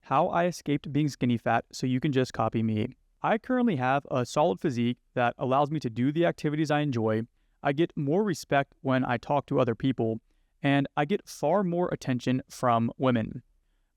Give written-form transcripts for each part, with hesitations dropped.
how I escaped being skinny fat so you can just copy me. I currently have a solid physique that allows me to do the activities I enjoy. I get more respect when I talk to other people, and I get far more attention from women.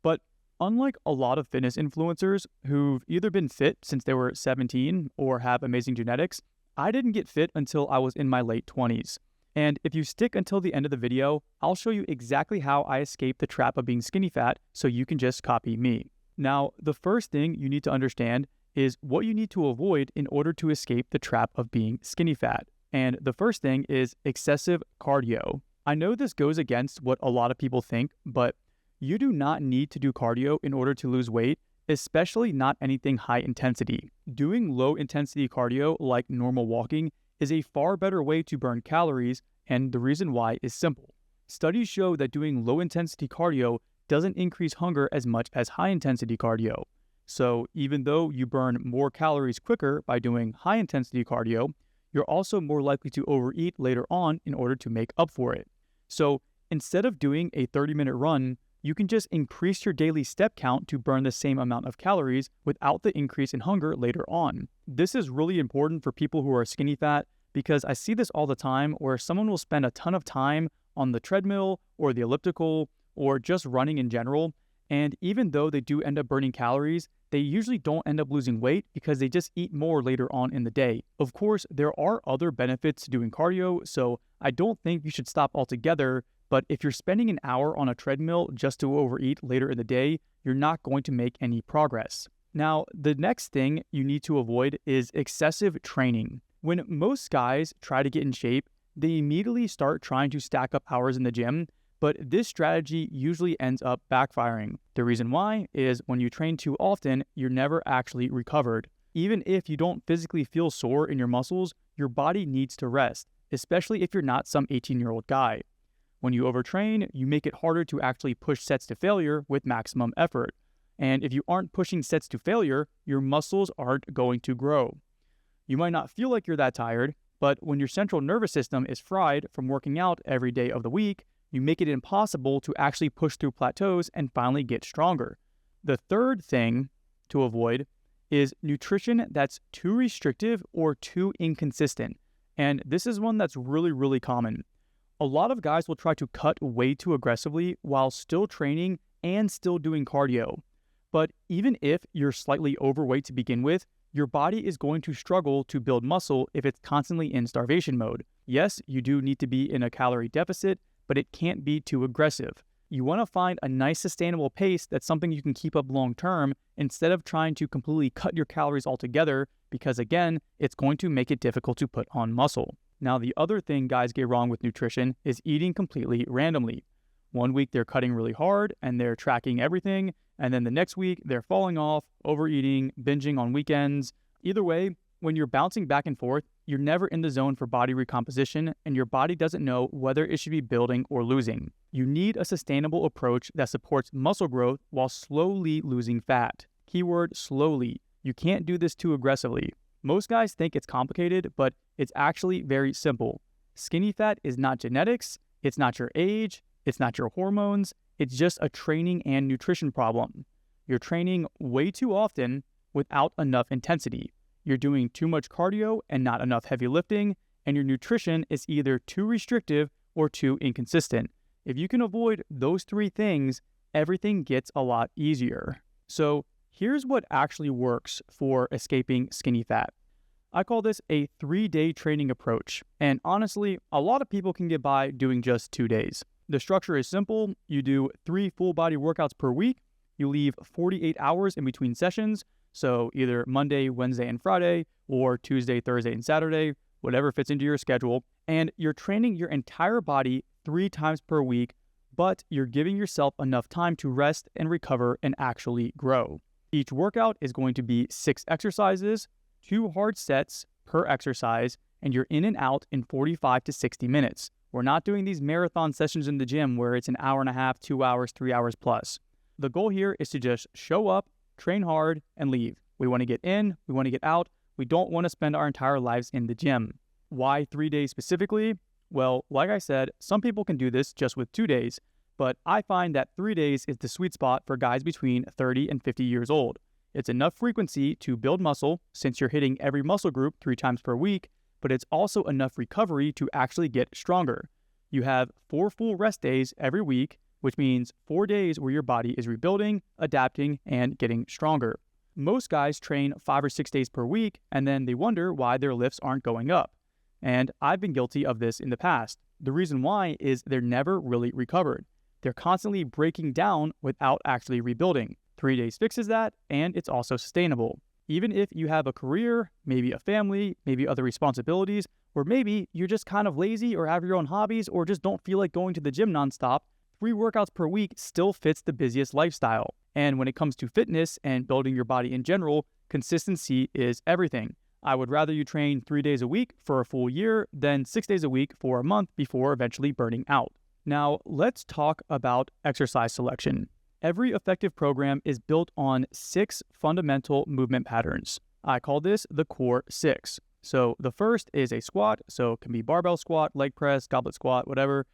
But unlike a lot of fitness influencers who've either been fit since they were 17 or have amazing genetics, I didn't get fit until I was in my late 20s. And if you stick until the end of the video, I'll show you exactly how I escaped the trap of being skinny fat so you can just copy me. Now, the first thing you need to understand is what you need to avoid in order to escape the trap of being skinny fat. And the first thing is excessive cardio. I know this goes against what a lot of people think, but you do not need to do cardio in order to lose weight, especially not anything high intensity. Doing low intensity cardio like normal walking is a far better way to burn calories, and the reason why is simple. Studies show that doing low intensity cardio doesn't increase hunger as much as high intensity cardio. So even though you burn more calories quicker by doing high intensity cardio, you're also more likely to overeat later on in order to make up for it. So instead of doing a 30-minute run, you can just increase your daily step count to burn the same amount of calories without the increase in hunger later on. This is really important for people who are skinny fat because I see this all the time where someone will spend a ton of time on the treadmill or the elliptical or just running in general, and even though they do end up burning calories, they usually don't end up losing weight because they just eat more later on in the day. Of course, there are other benefits to doing cardio, so I don't think you should stop altogether. But if you're spending an hour on a treadmill just to overeat later in the day, you're not going to make any progress. Now, the next thing you need to avoid is excessive training. When most guys try to get in shape, they immediately start trying to stack up hours in the gym, but this strategy usually ends up backfiring. The reason why is when you train too often, you're never actually recovered. Even if you don't physically feel sore in your muscles, your body needs to rest, especially if you're not some 18-year-old guy. When you overtrain, you make it harder to actually push sets to failure with maximum effort. And if you aren't pushing sets to failure, your muscles aren't going to grow. You might not feel like you're that tired, but when your central nervous system is fried from working out every day of the week, you make it impossible to actually push through plateaus and finally get stronger. The third thing to avoid is nutrition that's too restrictive or too inconsistent. And this is one that's really common. A lot of guys will try to cut way too aggressively while still training and still doing cardio. But even if you're slightly overweight to begin with, your body is going to struggle to build muscle if it's constantly in starvation mode. Yes, you do need to be in a calorie deficit, but it can't be too aggressive. You want to find a nice sustainable pace that's something you can keep up long term instead of trying to completely cut your calories altogether because again, it's going to make it difficult to put on muscle. Now, the other thing guys get wrong with nutrition is eating completely randomly. One week they're cutting really hard and they're tracking everything, and then the next week they're falling off, overeating, binging on weekends. Either way, when you're bouncing back and forth, you're never in the zone for body recomposition and your body doesn't know whether it should be building or losing. You need a sustainable approach that supports muscle growth while slowly losing fat. Keyword slowly. You can't do this too aggressively. Most guys think it's complicated, but it's actually very simple. Skinny fat is not genetics, it's not your age, it's not your hormones, it's just a training and nutrition problem. You're training way too often without enough intensity. You're doing too much cardio and not enough heavy lifting, and your nutrition is either too restrictive or too inconsistent. If you can avoid those three things, everything gets a lot easier. So here's what actually works for escaping skinny fat. I call this a 3-day training approach, and honestly, a lot of people can get by doing just 2 days. The structure is simple. You do 3 full body workouts per week. You leave 48 hours in between sessions, so either Monday, Wednesday, and Friday, or Tuesday, Thursday, and Saturday, whatever fits into your schedule, and you're training your entire body 3 times per week, but you're giving yourself enough time to rest and recover and actually grow. Each workout is going to be 6 exercises, 2 hard sets per exercise, and you're in and out in 45 to 60 minutes. We're not doing these marathon sessions in the gym where it's an hour and a half, 2 hours, 3 hours plus. The goal here is to just show up, train hard, and leave. We want to get in, we want to get out. We don't want to spend our entire lives in the gym. Why 3 days specifically? Well, like I said, some people can do this just with 2 days, but I find that 3 days is the sweet spot for guys between 30 and 50 years old. It's enough frequency to build muscle since you're hitting every muscle group 3 times per week, but it's also enough recovery to actually get stronger. You have 4 full rest days every week, which means 4 days where your body is rebuilding, adapting, and getting stronger. Most guys train 5 or 6 days per week, and then they wonder why their lifts aren't going up. And I've been guilty of this in the past. The reason why is they're never really recovered. They're constantly breaking down without actually rebuilding. 3 days fixes that, and it's also sustainable. Even if you have a career, maybe a family, maybe other responsibilities, or maybe you're just kind of lazy or have your own hobbies or just don't feel like going to the gym nonstop, 3 workouts per week still fits the busiest lifestyle. And when it comes to fitness and building your body in general, consistency is everything. I would rather you train 3 days a week for a full year than 6 days a week for a month before eventually burning out. Now, let's talk about exercise selection. Every effective program is built on 6 fundamental movement patterns. I call this the core 6. So the first is a squat, so it can be barbell squat, leg press, goblet squat, whatever.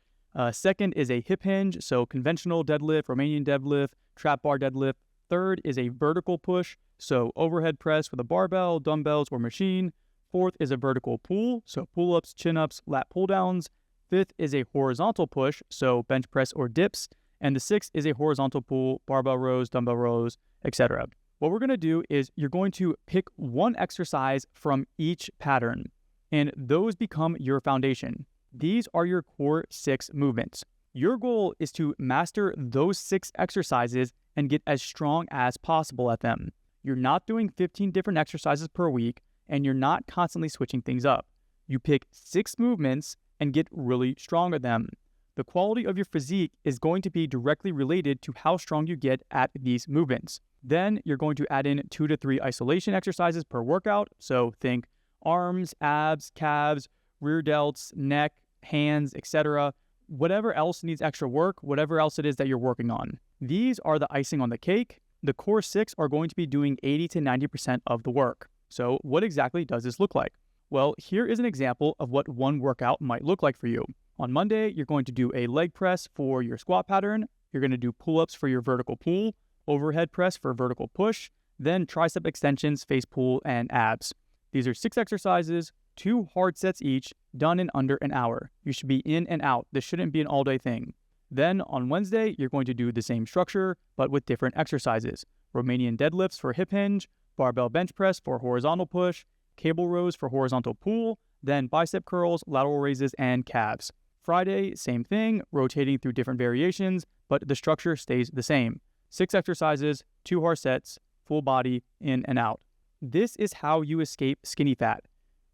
Second is a hip hinge, so conventional deadlift, Romanian deadlift, trap bar deadlift. Third is a vertical push, so overhead press with a barbell, dumbbells, or machine. Fourth is a vertical pull, so pull-ups, chin-ups, lat pull-downs. Fifth is a horizontal push, so bench press or dips. And the 6th is a horizontal pull, barbell rows, dumbbell rows, etc. What we're going to do is you're going to pick one exercise from each pattern, and those become your foundation. These are your core 6 movements. Your goal is to master those 6 exercises and get as strong as possible at them. You're not doing 15 different exercises per week, and you're not constantly switching things up. You pick 6 movements and get really strong at them. The quality of your physique is going to be directly related to how strong you get at these movements. Then you're going to add in 2 to 3 isolation exercises per workout. So think arms, abs, calves, rear delts, neck, hands, etc. Whatever else needs extra work, whatever else it is that you're working on. These are the icing on the cake. The core 6 are going to be doing 80 to 90% of the work. So what exactly does this look like? Well, here is an example of what one workout might look like for you. On Monday, you're going to do a leg press for your squat pattern. You're going to do pull-ups for your vertical pull, overhead press for vertical push, then tricep extensions, face pull, and abs. These are 6 exercises, 2 hard sets each, done in under an hour. You should be in and out. This shouldn't be an all-day thing. Then on Wednesday, you're going to do the same structure, but with different exercises. Romanian deadlifts for hip hinge, barbell bench press for horizontal push, cable rows for horizontal pull, then bicep curls, lateral raises, and calves. Friday, same thing, rotating through different variations, but the structure stays the same. 6 exercises, 2 hard sets, full body, in and out. This is how you escape skinny fat.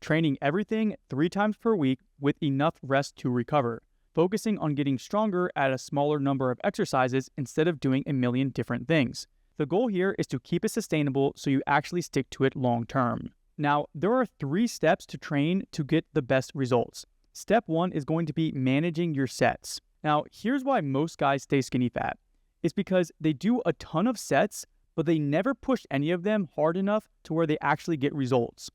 Training everything 3 times per week with enough rest to recover. Focusing on getting stronger at a smaller number of exercises instead of doing a million different things. The goal here is to keep it sustainable so you actually stick to it long term. Now, there are 3 steps to train to get the best results. Step 1 is going to be managing your sets. Now, here's why most guys stay skinny fat. It's because they do a ton of sets, but they never push any of them hard enough to where they actually get results.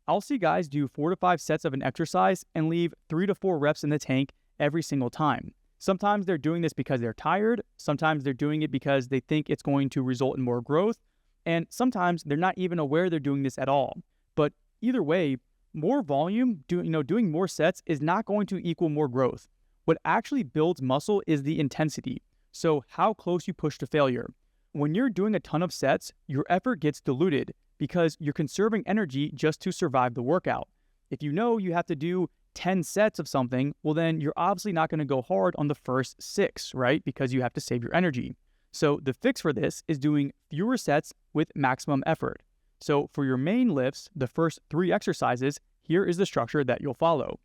I'll see guys do 4 to 5 sets of an exercise and leave 3 to 4 reps in the tank every single time. Sometimes they're doing this because they're tired. Sometimes they're doing it because they think it's going to result in more growth. And sometimes they're not even aware they're doing this at all. But either way, more volume, doing more sets is not going to equal more growth. What actually builds muscle is the intensity. So how close you push to failure. When you're doing a ton of sets, your effort gets diluted because you're conserving energy just to survive the workout. If you know you have to do 10 sets of something, well then you're obviously not going to go hard on the first 6, right? Because you have to save your energy. So the fix for this is doing fewer sets with maximum effort. So for your main lifts, the first 3 exercises, here is the structure that you'll follow.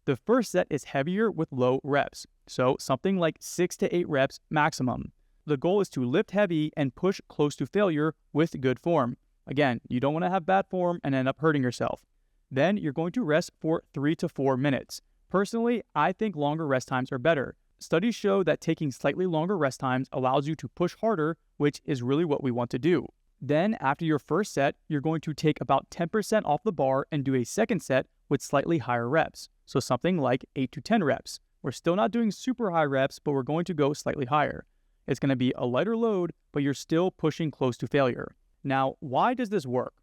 The first set is heavier with low reps, so something like 6 to 8 reps maximum. The goal is to lift heavy and push close to failure with good form. Again, you don't want to have bad form and end up hurting yourself. Then you're going to rest for 3 to 4 minutes. Personally, I think longer rest times are better. Studies show that taking slightly longer rest times allows you to push harder, which is really what we want to do. Then, after your first set, you're going to take about 10% off the bar and do a second set with slightly higher reps. So something like 8 to 10 reps. We're still not doing super high reps, but we're going to go slightly higher. It's going to be a lighter load, but you're still pushing close to failure. Now, why does this work?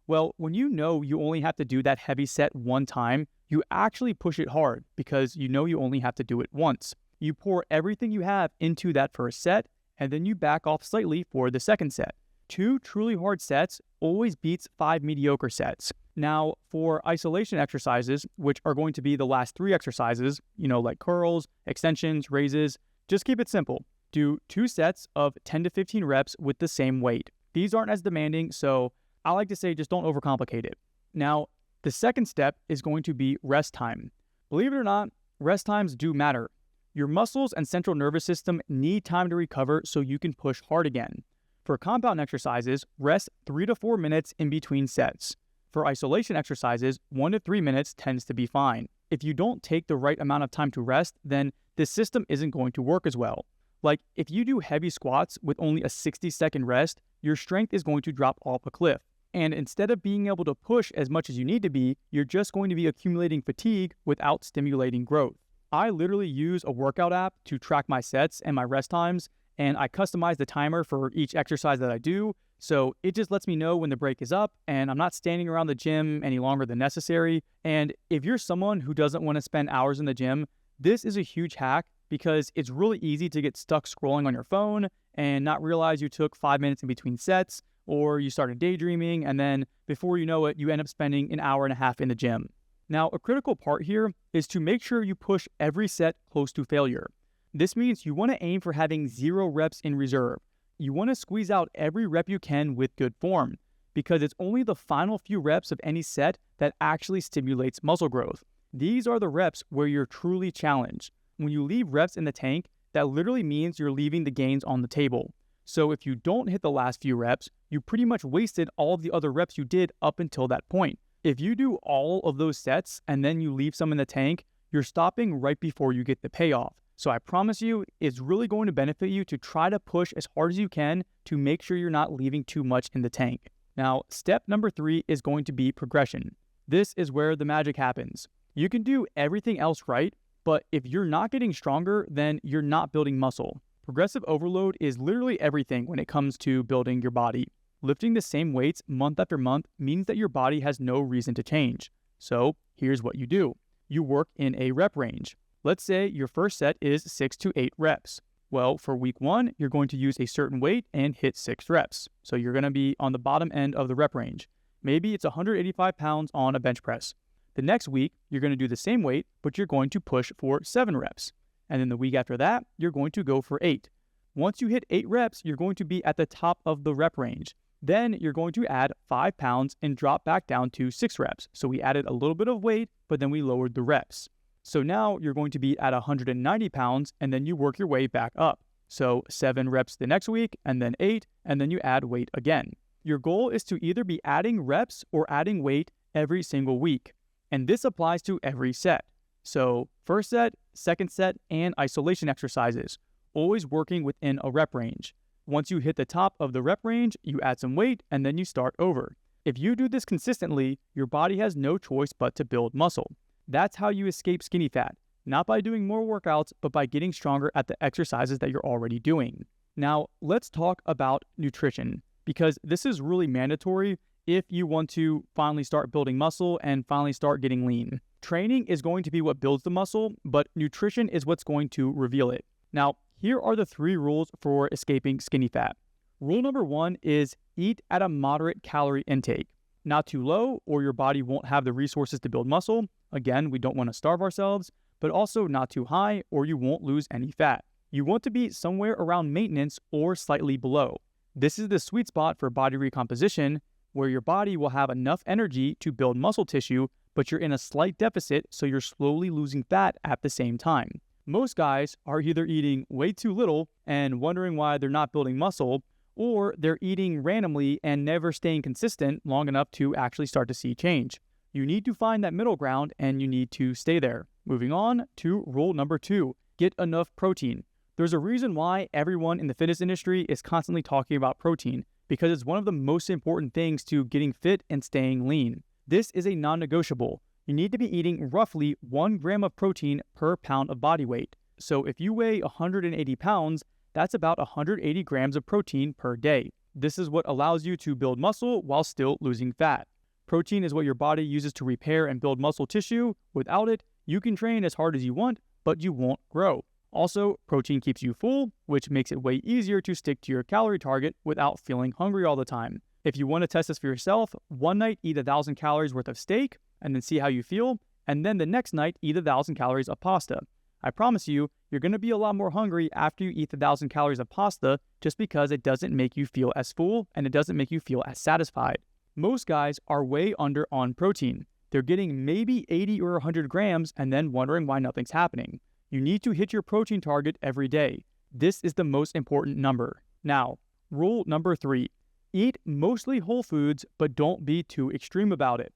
Well, when you know you only have to do that heavy set one time, you actually push it hard because you know you only have to do it once. You pour everything you have into that first set, and then you back off slightly for the second set. 2 truly hard sets always beats 5 mediocre sets. Now, for isolation exercises, which are going to be the last 3 exercises, like curls, extensions, raises, just keep it simple. Do 2 sets of 10 to 15 reps with the same weight. These aren't as demanding, so I like to say just don't overcomplicate it. Now, the second step is going to be rest time. Believe it or not, rest times do matter. Your muscles and central nervous system need time to recover so you can push hard again. For compound exercises, rest 3 to 4 minutes in between sets. For isolation exercises, 1 to 3 minutes tends to be fine. If you don't take the right amount of time to rest, then the system isn't going to work as well. Like, if you do heavy squats with only a 60-second rest, your strength is going to drop off a cliff. And instead of being able to push as much as you need to be, you're just going to be accumulating fatigue without stimulating growth. I literally use a workout app to track my sets and my rest times, and I customize the timer for each exercise that I do, so it just lets me know when the break is up, and I'm not standing around the gym any longer than necessary. And if you're someone who doesn't want to spend hours in the gym, this is a huge hack because it's really easy to get stuck scrolling on your phone and not realize you took 5 minutes in between sets, or you started daydreaming, and then before you know it, you end up spending an hour and a half in the gym. Now, a critical part here is to make sure you push every set close to failure. This means you want to aim for having 0 reps in reserve. You want to squeeze out every rep you can with good form, because it's only the final few reps of any set that actually stimulates muscle growth. These are the reps where you're truly challenged. When you leave reps in the tank, that literally means you're leaving the gains on the table. So if you don't hit the last few reps, you pretty much wasted all of the other reps you did up until that point. If you do all of those sets and then you leave some in the tank, you're stopping right before you get the payoff. So I promise you, it's really going to benefit you to try to push as hard as you can to make sure you're not leaving too much in the tank. Now, step number 3 is going to be progression. This is where the magic happens. You can do everything else right, but if you're not getting stronger, then you're not building muscle. Progressive overload is literally everything when it comes to building your body. Lifting the same weights month after month means that your body has no reason to change. So here's what you do. You work in a rep range. Let's say your first set is 6 to 8 reps. Well, for week 1, you're going to use a certain weight and hit 6 reps. So you're going to be on the bottom end of the rep range. Maybe it's 185 pounds on a bench press. The next week, you're going to do the same weight, but you're going to push for 7 reps. And then the week after that, you're going to go for 8. Once you hit 8 reps, you're going to be at the top of the rep range. Then you're going to add 5 pounds and drop back down to 6 reps. So we added a little bit of weight, but then we lowered the reps. So now you're going to be at 190 pounds, and then you work your way back up. So 7 reps the next week, and then 8, and then you add weight again. Your goal is to either be adding reps or adding weight every single week. And this applies to every set. So first set, second set, and isolation exercises, always working within a rep range. Once you hit the top of the rep range, you add some weight, and then you start over. If you do this consistently, your body has no choice but to build muscle. That's how you escape skinny fat, not by doing more workouts, but by getting stronger at the exercises that you're already doing. Now, let's talk about nutrition, because this is really mandatory if you want to finally start building muscle and finally start getting lean. Training is going to be what builds the muscle, but nutrition is what's going to reveal it. Now, here are the 3 rules for escaping skinny fat. Rule number 1 is eat at a moderate calorie intake. Not too low, or your body won't have the resources to build muscle. Again, we don't want to starve ourselves, but also not too high, or you won't lose any fat. You want to be somewhere around maintenance or slightly below. This is the sweet spot for body recomposition, where your body will have enough energy to build muscle tissue, but you're in a slight deficit, so you're slowly losing fat at the same time. Most guys are either eating way too little and wondering why they're not building muscle, or they're eating randomly and never staying consistent long enough to actually start to see change. You need to find that middle ground, and you need to stay there. Moving on to rule number 2, get enough protein. There's a reason why everyone in the fitness industry is constantly talking about protein, because it's one of the most important things to getting fit and staying lean. This is a non-negotiable. you need to be eating roughly 1 gram of protein per pound of body weight. So if you weigh 180 pounds, that's about 180 grams of protein per day. This is what allows you to build muscle while still losing fat. Protein is what your body uses to repair and build muscle tissue. Without it, you can train as hard as you want, but you won't grow. Also, protein keeps you full, which makes it way easier to stick to your calorie target without feeling hungry all the time. If you want to test this for yourself, one night eat 1,000 calories worth of steak and then see how you feel, and then the next night eat 1,000 calories of pasta. I promise you, you're going to be a lot more hungry after you eat the 1,000 calories of pasta just because it doesn't make you feel as full and it doesn't make you feel as satisfied. Most guys are way under on protein. They're getting maybe 80 or 100 grams and then wondering why nothing's happening. You need to hit your protein target every day. This is the most important number. Now, rule number 3. Eat mostly whole foods, but don't be too extreme about it.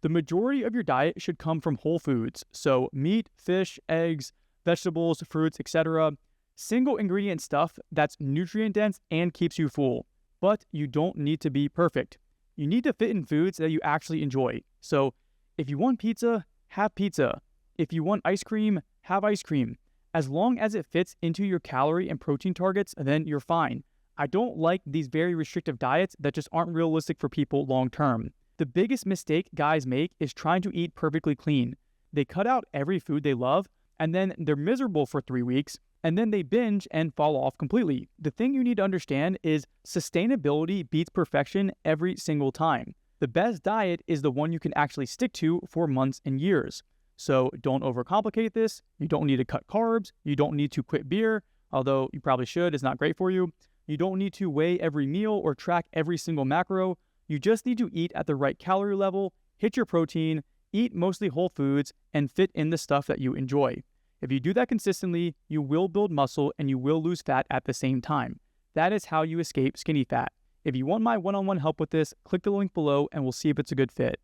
The majority of your diet should come from whole foods, so meat, fish, eggs, vegetables, fruits, etc. Single ingredient stuff that's nutrient dense and keeps you full. But you don't need to be perfect. You need to fit in foods that you actually enjoy. So if you want pizza, have pizza. If you want ice cream, have ice cream. As long as it fits into your calorie and protein targets, then you're fine. I don't like these very restrictive diets that just aren't realistic for people long term. The biggest mistake guys make is trying to eat perfectly clean. They cut out every food they love, and then they're miserable for 3 weeks, and then they binge and fall off completely. The thing you need to understand is sustainability beats perfection every single time. The best diet is the one you can actually stick to for months and years. So don't overcomplicate this. You don't need to cut carbs. You don't need to quit beer, although you probably should. It's not great for you. You don't need to weigh every meal or track every single macro. You just need to eat at the right calorie level, hit your protein, eat mostly whole foods, and fit in the stuff that you enjoy. If you do that consistently, you will build muscle and you will lose fat at the same time. That is how you escape skinny fat. If you want my one-on-one help with this, click the link below and we'll see if it's a good fit.